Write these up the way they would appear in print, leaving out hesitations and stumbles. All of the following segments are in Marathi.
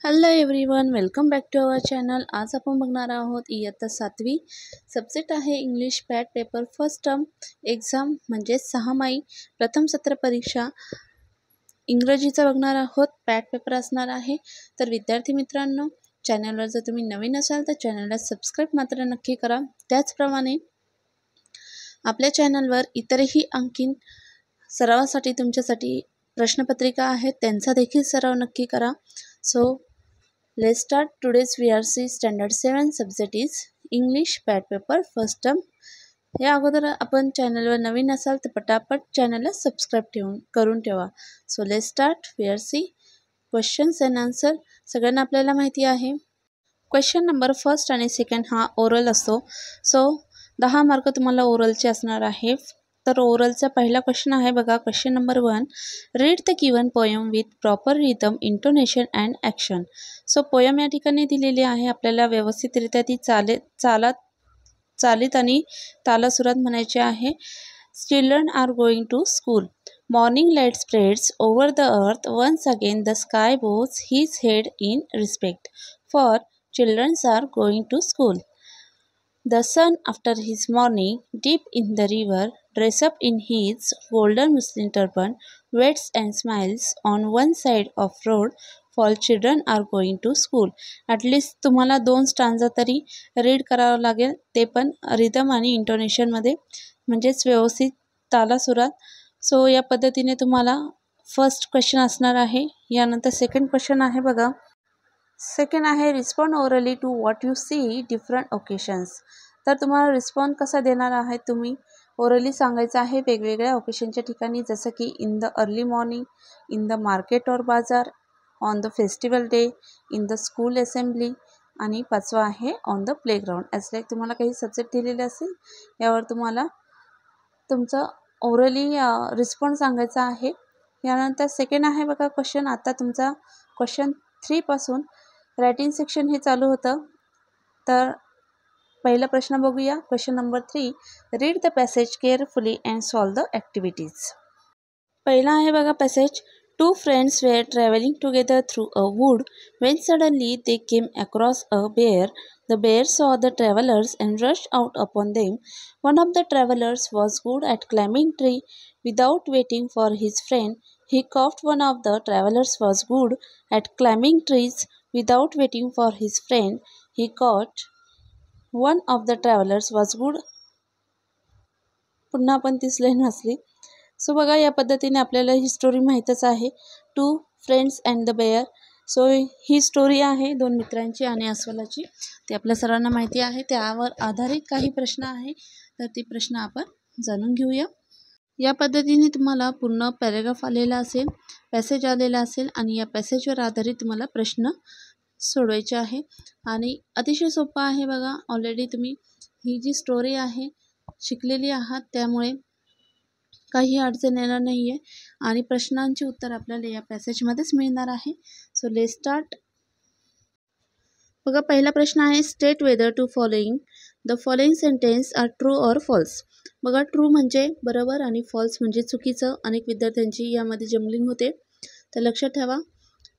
Hello everyone, welcome back to our channel. आज आपण बघणार आहोत इयत्ता 7वी, सब्जेक्ट आहे इंग्लिश, पॅट पेपर फर्स्ट टर्म एक्झाम म्हणजे 6 माई प्रथम सत्र परीक्षा इंग्रजीचा बघणार आहोत। पॅट पेपर असणार आहे। तर विद्यार्थी मित्रांनो, चॅनलवर जर तुम्ही नवीन असाल तर चॅनलला सबस्क्राईब मात्र नक्की करा। त्याचप्रमाणे आपल्या चॅनलवर इतरही आणखीन सरावासाठी तुमच्यासाठी प्रश्नपत्रिका आहेत, त्यांचा देखील सराव नक्की करा। So let's start today's VRC standard 7 subject is English pad paper first term। या अगोदर आपण चॅनलवर नवीन असाल तर पटापट चॅनलला सबस्क्राईब करून ठेवा। So let's start VRC questions and answer. सगळ्यांना आपल्याला माहिती आहे क्वेश्चन नंबर फर्स्ट आणि सेकंड हा ओरल असतो। सो 10 मार्क तुम्हाला ओरलचे असणार आहे। तर ओरलचा पहिला क्वेश्चन आहे बघा, question number 1, read the given poem with proper rhythm intonation and action. So poem या ठिकाणी दिलेली आहे, आपल्याला व्यवस्थितरित्या ती चालीत आणि तालासुरात म्हणायची आहे। Children are going to school, morning light spreads over the earth, once again the sky bows his head in respect, for childrens are going to school. The sun, after his morning dip in the river, dress up in his golden muslin turban, waits and smiles on one side of road, for children are going to school। At least तुम्हाला 2 स्टांजा तरी रीड करावं लागेल, ते पण रिदम आणि इंटोनेशनमध्ये, म्हणजेच व्यवस्थित तालासुरात। सो या पद्धतीने तुम्हाला फर्स्ट क्वेश्चन असणार आहे। यानंतर सेकंड क्वेश्चन आहे बघा, सेकंड आहे respond orally to what you see different occasions. तर तुम्हाला रिस्पॉन्ड कसा देणार आहे, तुम्ही ओरली सांगायचं आहे वेगवेगळ्या ओकेशनच्या ठिकाणी, जसं की in the early morning, in the market और बाजार, on the festival day, in the school assembly, आणि 5वा आहे ऑन द प्लेग्राऊंड। असं तुम्हाला काही सब्जेक्ट दिलेले असेल, यावर तुम्हाला तुमचं ओरली रिस्पॉन्ड सांगायचा आहे। यानंतर सेकंड आहे बघा क्वेश्चन, आता तुमचा क्वेश्चन 3 पासून रायटिंग सेक्शन हे चालू होतं। तर पहिला प्रश्न बघूया, question number 3, read the passage carefully and solve the activities. पहिला आहे बघा passage, 2 friends were traveling together through a wood when suddenly they came across a bear. The bear saw the travelers and rushed out upon them. One of the travelers was good at climbing tree. Without waiting for his friend, he caught one of the travelers was good at climbing trees. Without waiting for his friend, he caught one of the travelers was good। पुन्हा पण तीच लाईन वाचली। सो बघा, या पद्धतीने आपल्याला ही स्टोरी माहीतच आहे, 2 friends and the bare. So he story आहे 2 मित्रांची आणि अस्वलाची, ते आपल्या सर्वांना माहिती आहे। त्यावर आधारित काही प्रश्न आहे, तर ते प्रश्न आपण जाणून घेऊया। या पद्धतीने तुम्हाला पूर्ण पॅरेग्राफ आलेला असेल, पॅसेज आलेला असेल, आणि या पॅसेजवर आधारित तुम्हाला प्रश्न सोडवायचे आहे। आणि अतिशय सोपं आहे बघा, ऑलरेडी तुम्ही ही जी स्टोरी आहे शिकलेली आहात, त्यामुळे काही अडचण येणार नाही आहे, आणि प्रश्नांची उत्तर आपल्याला या पॅसेजमध्येच मिळणार आहे। So let's start. बघा, पहिला प्रश्न आहे, state whether to the following sentence R true or false. बघा, ट्रू म्हणजे बरोबर आणि फॉल्स म्हणजे चुकीचं। अनेक विद्यार्थ्यांची यामध्ये जम्बलिंग होते, तर लक्षात ठेवा।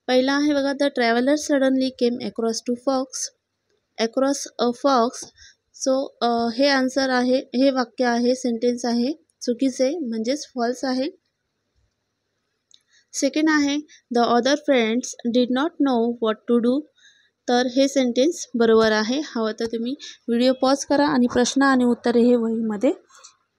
पहिला आहे बघा, the traveller suddenly came across a fox. So हे आन्सर आहे, हे वाक्य आहे, सेंटेन्स आहे चुकीचे, म्हणजेच फॉल्स आहे। सेकंड आहे, the other friends did not know what to do. तर हे सेंटेन्स बरोबर आहे। हवं तर तुम्ही व्हिडिओ पॉज करा आणि प्रश्न आणि उत्तरे हे वहीमध्ये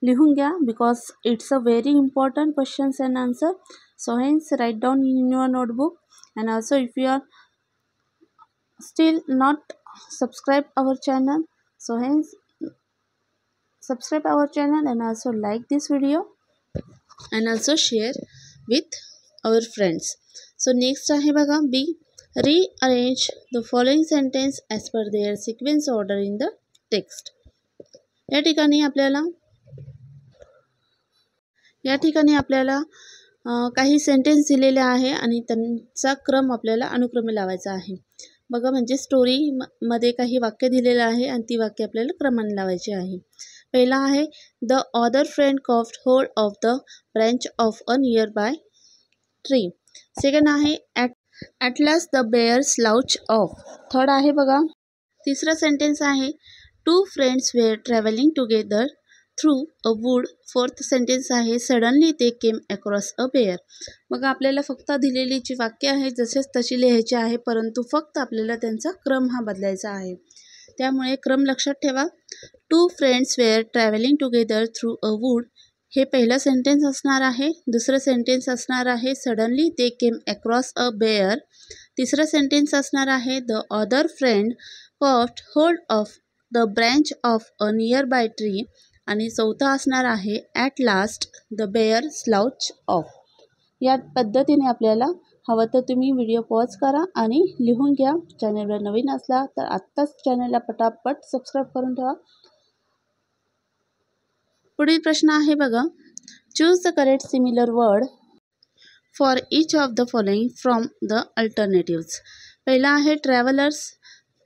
लिहून घ्या, because it's a very important questions and answer. So hence right down in your notebook, and also if you are still not subscribe our channel, so hence subscribe our channel and also like this video and also share with our friends। so next आहे बघा, B, rearrange the following sentence as per their sequence order in the text। या ठिकाणी आपल्याला काही सेंटेन्स दिलेले आहे आणि त्यांचा क्रम आपल्याला अनुक्रमे लावायचा आहे। बघा, म्हणजे स्टोरीमध्ये काही वाक्य दिलेलं आहे आणि ती वाक्य आपल्याला क्रमाने लावायची आहे। पहिला आहे, the other friend caught hold of the branch of a nearby tree. Second आहे, at at last the bear slouch off. Third आहे बघा. तिसरा सेंटेन्स आहे two friends were travelling together through a wood. Fourth sentence आहे suddenly they came across a bear. मग आपल्याला फक्त दिलेली जी वाक्य आहे जसेच तशी लिहायची आहे, परंतु फक्त आपल्याला त्यांचा क्रम हा बदलायचा आहे. त्यामुळे क्रम लक्षात ठेवा. To friends were travelling together through a wood हे पहिलं सेंटेन्स असणार आहे. दुसरं सेंटेन्स असणार आहे suddenly they came across a bare. तिसरं सेंटेन्स असणार आहे the other friend cot hold of the branch of a nearby tree. आणि चौथा असणार आहे at last the bear slouch of. या पद्धतीने आपल्याला हवं तर तुम्ही व्हिडिओ पॉज करा आणि लिहून घ्या. चॅनलवर नवीन असला तर आत्ताच चॅनलला पटापट सबस्क्राईब करून ठेवा. पुढील प्रश्न आहे बघा. Choose the correct similar word for each of the following from the alternatives. पहिला आहे ट्रॅव्हलर्स,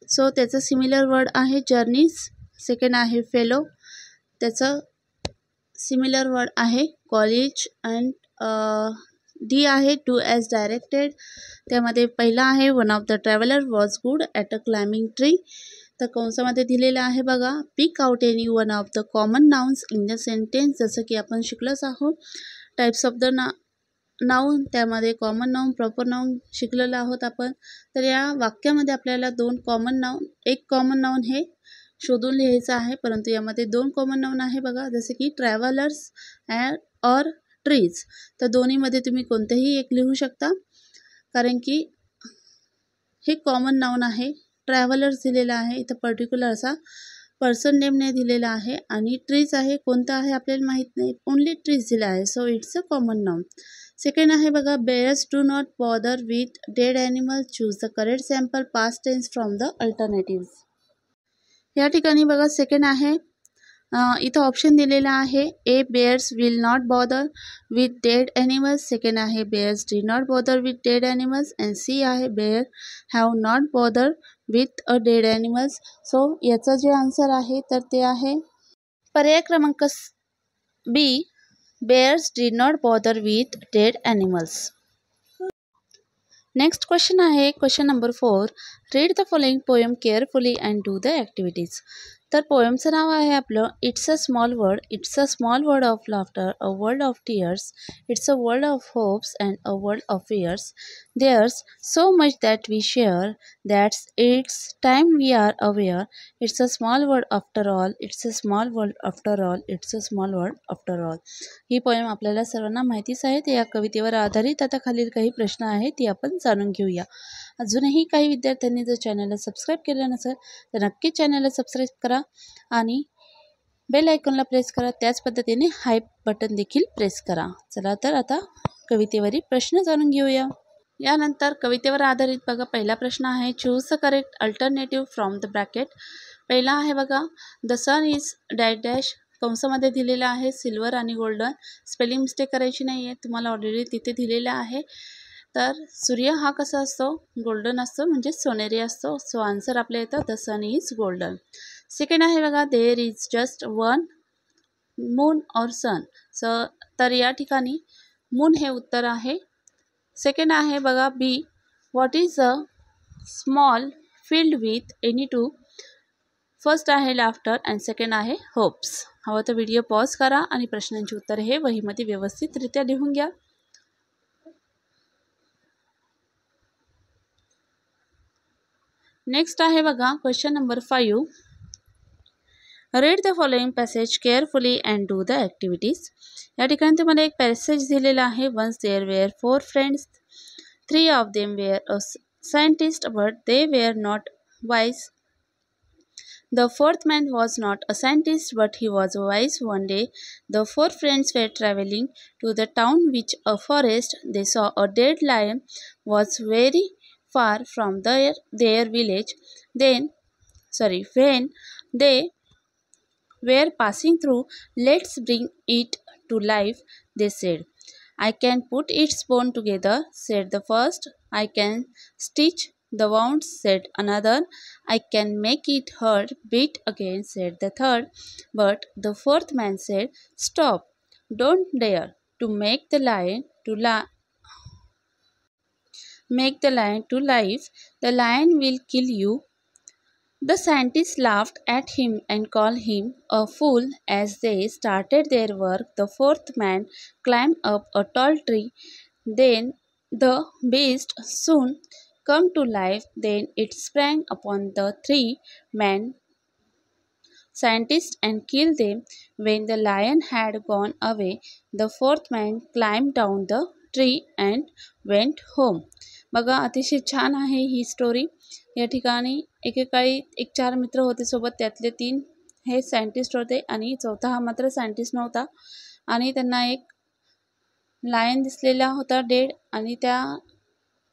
सो त्याचं सिमिलर वर्ड आहे जर्नीज. सेकंड आहे फेलो, त्याचं सिमिलर वर्ड आहे कॉलेज. अँड डी आहे डू ॲज डायरेक्टेड. त्यामध्ये पहिला आहे one of the traveller was good at a climbing tree. तर कंसामध्ये दिलेलं आहे बघा pick out any one of the common nouns in the sentence. जसं की आपण शिकलोच आहोत टाईप्स ऑफ द नाऊन, त्यामध्ये कॉमन नाऊन प्रॉपर नाऊन शिकलेलं आहोत आपण. तर या वाक्यामध्ये आपल्याला दोन कॉमन नाऊन, एक कॉमन नाऊन हे शोधून लिहायचं आहे, परंतु यामध्ये दोन कॉमन नाऊन आहे बघा, जसे की ट्रॅव्हलर्स और ट्रीज. तर दोन्हीमध्ये तुम्ही कोणतेही एक लिहू शकता, कारण की हे कॉमन नाऊन आहे. ट्रॅव्हलर्स दिलेला आहे, इथं पर्टिक्युलर असा पर्सन नेम नाही दिलेला आहे. आणि ट्रीज आहे, कोणता आहे आपल्याला माहीत नाही, ओनली ट्रीज दिला आहे, so it's a common noun. Second आहे बघा bears do not bother with dead animal. Choose the correct sample past tense from the alternatives. या ठिकाणी बघा सेकंड आहे, इथं ऑप्शन दिलेला आहे A bears will not bother with dead animals. Second आहे bears did not bother with dead animals. And C आहे bear have not bother with a dead animals. So याचं जे आन्सर आहे तर ते आहे पर्याय क्रमांक बी, bears did not bother with dead animals. Next question आहे question number 4. Read the following poem carefully and do the activities. तर पोएमचं नाव आहे आपलं it's a small world. It's a small world of laughter, a world of tears, it's a world of hopes and a world of fears. There's so much that we share that's it's time we R aware. It's a small world after all, it's a small world after all, it's a small world after all. He poem आपल्याला सर्वांना माहितीच आहे. या कवितेवर आधारित आता खालील काही प्रश्न आहेत ती आपण जाणून घेऊया. अजूनही काही विद्यार्थ्यांनी जर चॅनलला सबस्क्राईब केलं नसेल तर नक्की चॅनलला सबस्क्राईब करा आणि बेल आयकॉनला प्रेस करा. त्याच पद्धतीने हाय बटन देखील प्रेस करा. चला तर आता कवितेवरील प्रश्न जाणून घेऊया. यानंतर कवितेवर आधारित बघा पहिला प्रश्न आहे choose the correct alternative from the bracket. पहिला आहे बघा the sun is dash dash, कंसामध्ये दिलेला आहे सिल्वर आणि गोल्डन. स्पेलिंग मिस्टेक करायची नाही आहे, तुम्हाला ऑलरेडी तिथे दिलेला आहे. तर सूर्य हा कसा असतो, गोल्डन असतो, म्हणजे सोनेरी असतो. सो आन्सर आपल्या येतं the sun is golden. Second आहे बघा there is just one moon और सन. तर या ठिकाणी मून हे उत्तर आहे. सेकंड आहे बघा B what is a small field with any two. First आहे लाफ्टर अँड सेकंड आहे होप्स. हवं तर व्हिडिओ पॉज करा आणि प्रश्नांची उत्तरे हे वहीमध्ये व्यवस्थितरित्या लिहून घ्या. नेक्स्ट आहे बघा question number 5. Read the following passage carefully and do the activities. या ठिकाणी तुम्हाला एक पॅसेज दिलेला आहे. Once there wear 4 friends, 3 of them wear a scientist but they were not wise. The fourth man was not a scientist, but he was wise. One day, the 4 friends were traveling to the town which a forest. They saw a dead lion was very far from their village. When they were passing through, let's bring it to life, they said. I can put its bone together, said the first. I can stitch the wounds, said another. I can make it hurt, beat again, said the third. But the fourth man said, stop, don't dare to make the lion to make the lion to life. The lion will kill you. The scientists laughed at him and called him a fool. As they started their work, the fourth man climbed up a tall tree. Then the beast soon come to life. Then it sprang upon the three men scientists and killed them. When the lion had gone away, the fourth man climbed down the tree and went home. बघा, अतिशय छान आहे ही स्टोरी. या ठिकाणी एकेकाळी एक 4 मित्र होते सोबत. त्यातले 3 हे सायंटिस्ट होते आणि चौथा हा मात्र सायंटिस्ट नव्हता. आणि त्यांना एक लायन दिसलेला होता डेड, आणि त्या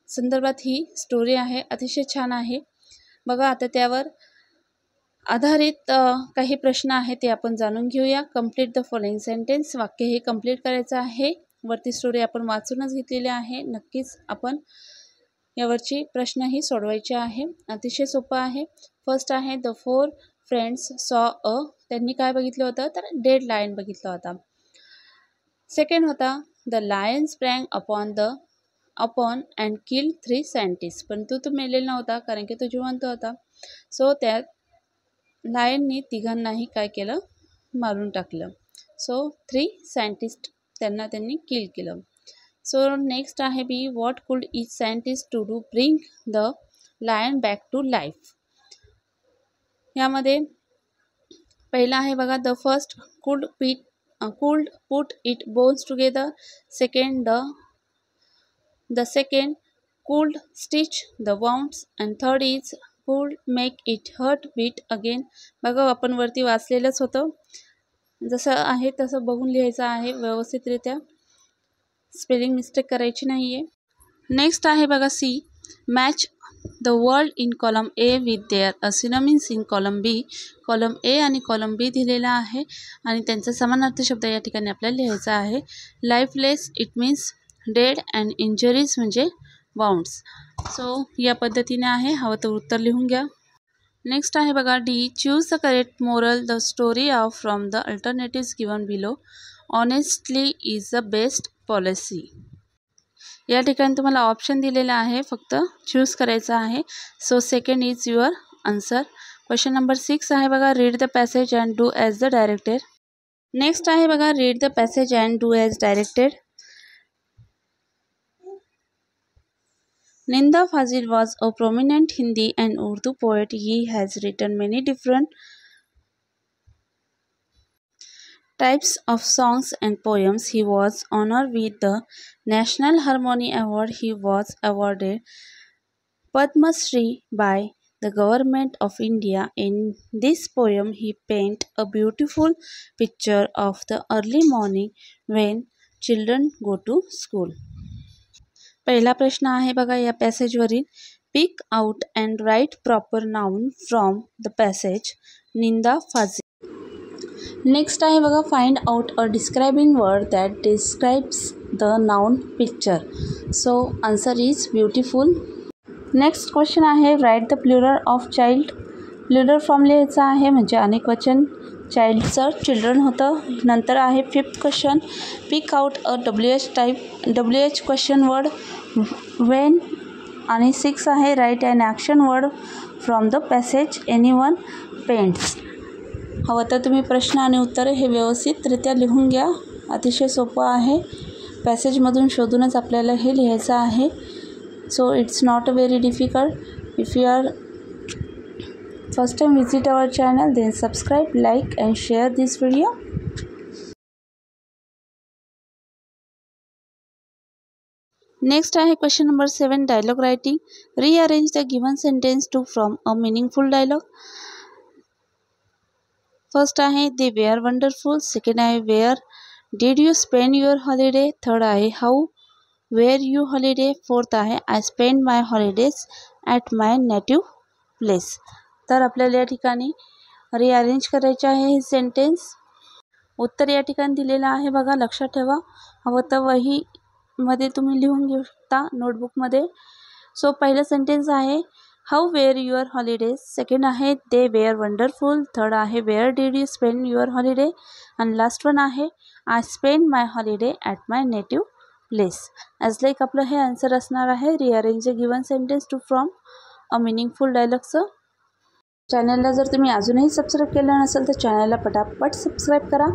संदर्भात ही स्टोरी आहे. अतिशय छान आहे. बघा, आता त्यावर आधारित काही प्रश्न आहेत ते आपण जाणून घेऊया. Complete the following sentence. वाक्य हे कंप्लीट करायचं आहे. वरती स्टोरी आपण वाचूनच घेतलेली आहे. नक्कीच आपण यावरची प्रश्नही सोडवायचे आहे. अतिशय सोपं आहे. फर्स्ट आहे द 4 फ्रेंड्स सॉ अ. त्यांनी काय बघितलं होतं तर डेड लायन बघितला होता. सेकंड होता the lion sprang upon and kill 3 scientist. परंतु तो मेलेला नव्हता कारण की तो जिवंत होता. सो त्या लायननी तिघांनाही काय केलं, मारून टाकलं. सो 3 सायंटिस्ट त्यांनी किल केलं. सो नेक्स्ट आहे बी. व्हॉट कुड each scientist to do bring the lion back to life. यामध्ये पहिला आहे बघा द फर्स्ट कुड put it bones together. Second the second could stitch the wounds and third is could make it hurt beat again. बघा, आपण वरती वाचलेलंच होतं. जसं आहे तसं बघून लिहायचं आहे व्यवस्थितरित्या. स्पेलिंग मिस्टेक करायची नाही आहे. नेक्स्ट आहे बघा C. Match the world in column A with their synonyms in column B. Column A आणि कॉलम बी दिलेला आहे आणि त्यांचा समानार्थी शब्द या ठिकाणी आपल्याला लिहायचा आहे. Lifeless it means dead and injuries म्हणजे बाउंड्स. सो या पद्धतीने आहे. हवं तर उत्तर लिहून घ्या. नेक्स्ट आहे बघा D. Choose the correct moral the story of from the alternatives given below. Honestly is the best policy. या ठिकाणी तुम्हाला ऑप्शन दिलेला आहे, फक्त चूज करायचं आहे. So second is your answer. Question number 6 आहे बघा. Read the passage and do as the directed. Next आहे बघा read the passage and do as directed. Ninda Fazil was a prominent Hindi and Urdu poet. He has written many different types of songs and poems. He was honored with the National Harmony Award. He was awarded Padma Shri by the Government of India. In this poem, he painted a beautiful picture of the early morning when children go to school. पहिला प्रश्न आहे बघा या पॅसेजवरील. Pick out and write proper noun from the passage. Ninda Fazil. Next आहे बघा find out a describing word that describes the noun picture. So answer is beautiful. Next question आहे write the plural of child. Plural form लिहायचा आहे म्हणजे अनेक वचन. चाइल्डचं चिल्ड्रन होतं. नंतर आहे fifth question. Peak out a WH question word Wien. आणि 6 आहे right and action word from the passage. Anyone paints. हवं तर तुम्ही प्रश्न आणि उत्तरे हे व्यवस्थितरित्या लिहून घ्या. अतिशय सोपं आहे. पॅसेजमधून शोधूनच आपल्याला हे लिहायचं आहे. So it's not very difficult. If you R first time visit our channel, then subscribe, like and share this video. Next आहे question number 7 dialogue writing. Rearrange the given sentence to form a meaningful dialogue. First आहे they were wonderful. Second आहे where did you spend your holiday. Third आहे how were you holiday. Fourth आहे I spent my holidays at my native place. तर आपल्याला या ठिकाणी रिअरेंज करायचे आहे हे सेंटेन्स. उत्तर या ठिकाणी दिलेलं आहे बघा, लक्षात ठेवा. हवं तर वहीमध्ये तुम्ही लिहून घेऊ शकता नोटबुकमध्ये. सो पहिलं सेंटेन्स आहे how were your holidays. Second आहे दे वेअर वंडरफुल. थर्ड आहे where did you spend your holiday. आणि लास्ट वन आहे I spend my holiday at my native place. As like आपलं हे आन्सर असणार आहे. Rearrange the given sentence to from a meaningful डायलॉगचं. चॅनलला जर तुम्ही अजूनही सबस्क्राईब केलं नसेल तर चॅनलला पटापट सबस्क्राईब करा.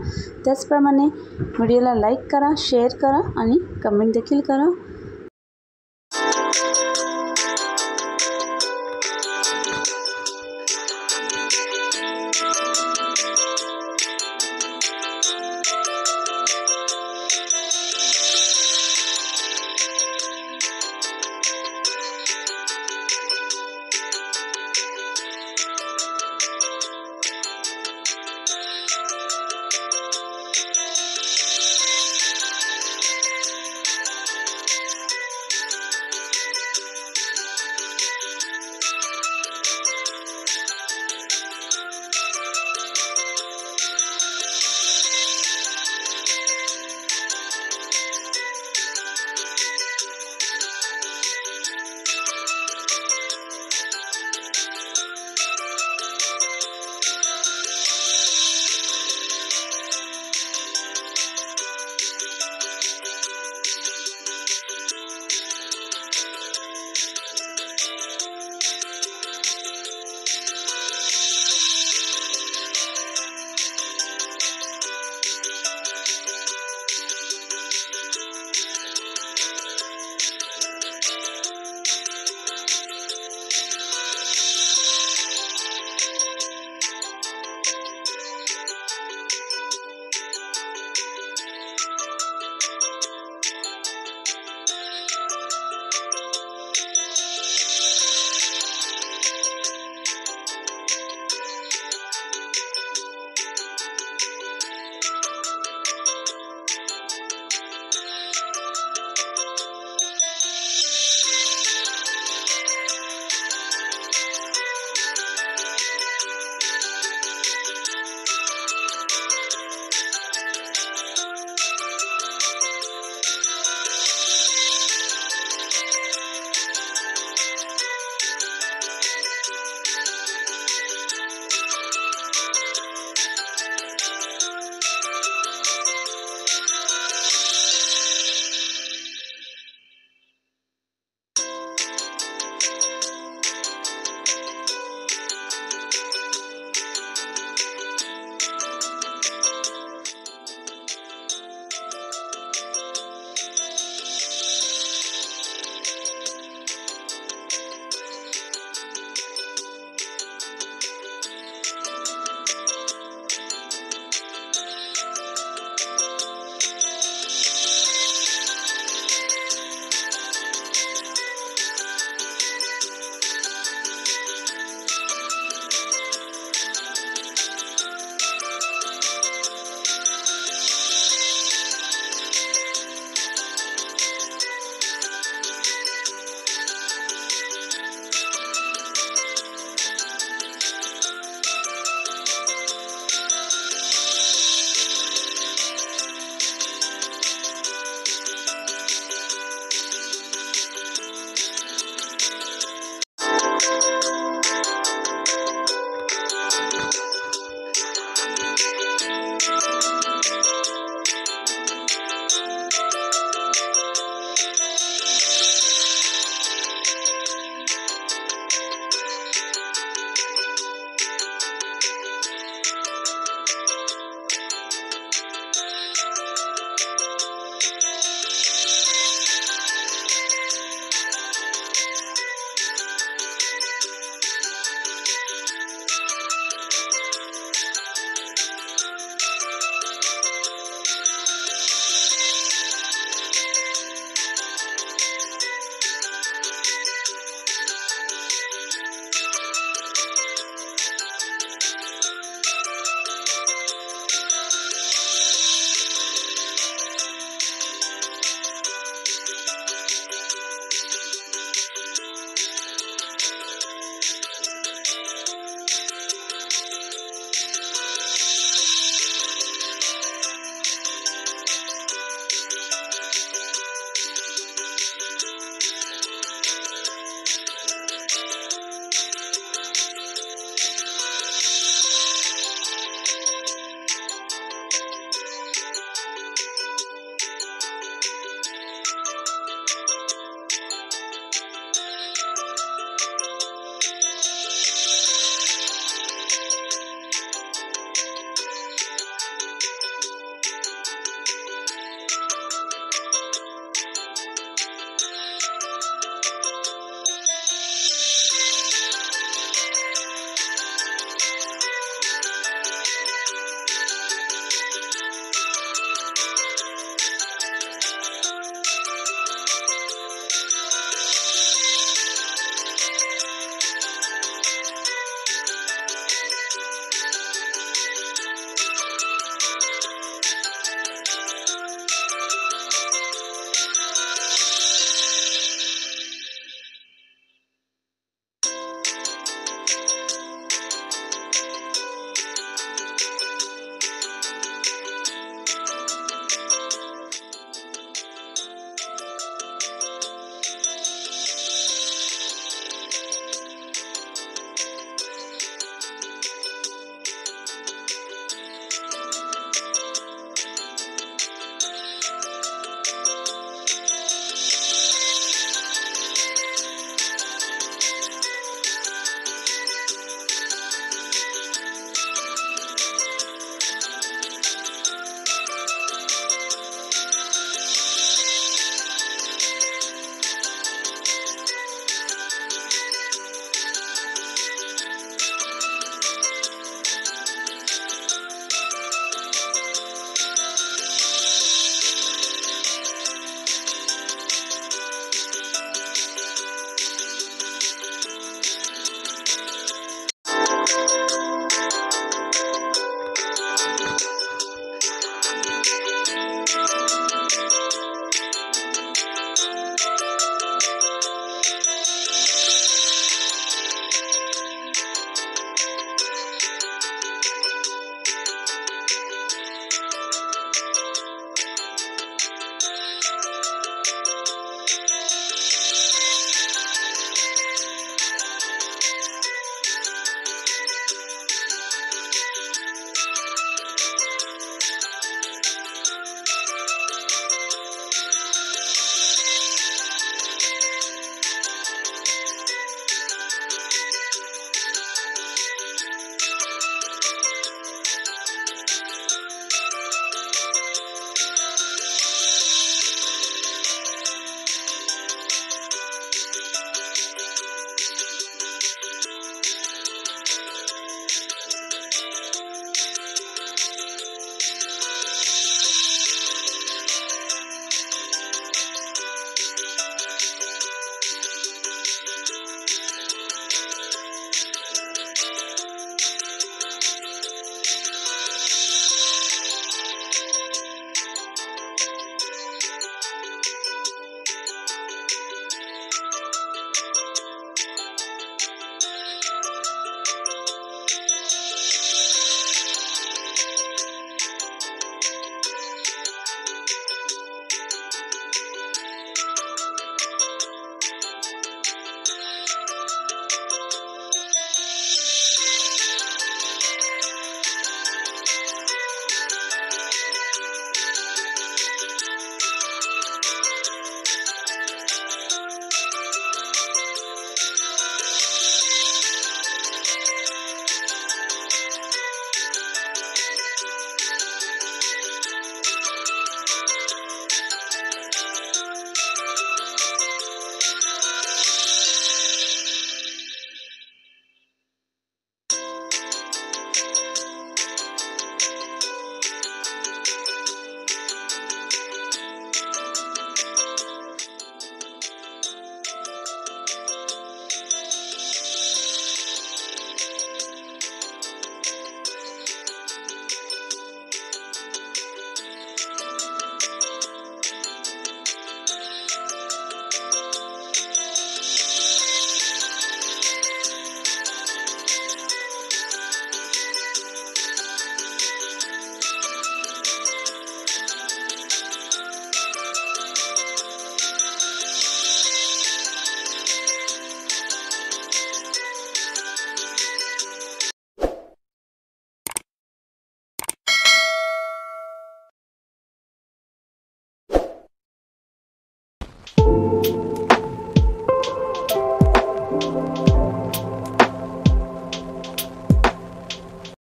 त्याचप्रमाणे व्हिडिओला लाईक करा, शेअर करा आणि कमेंट देखील करा.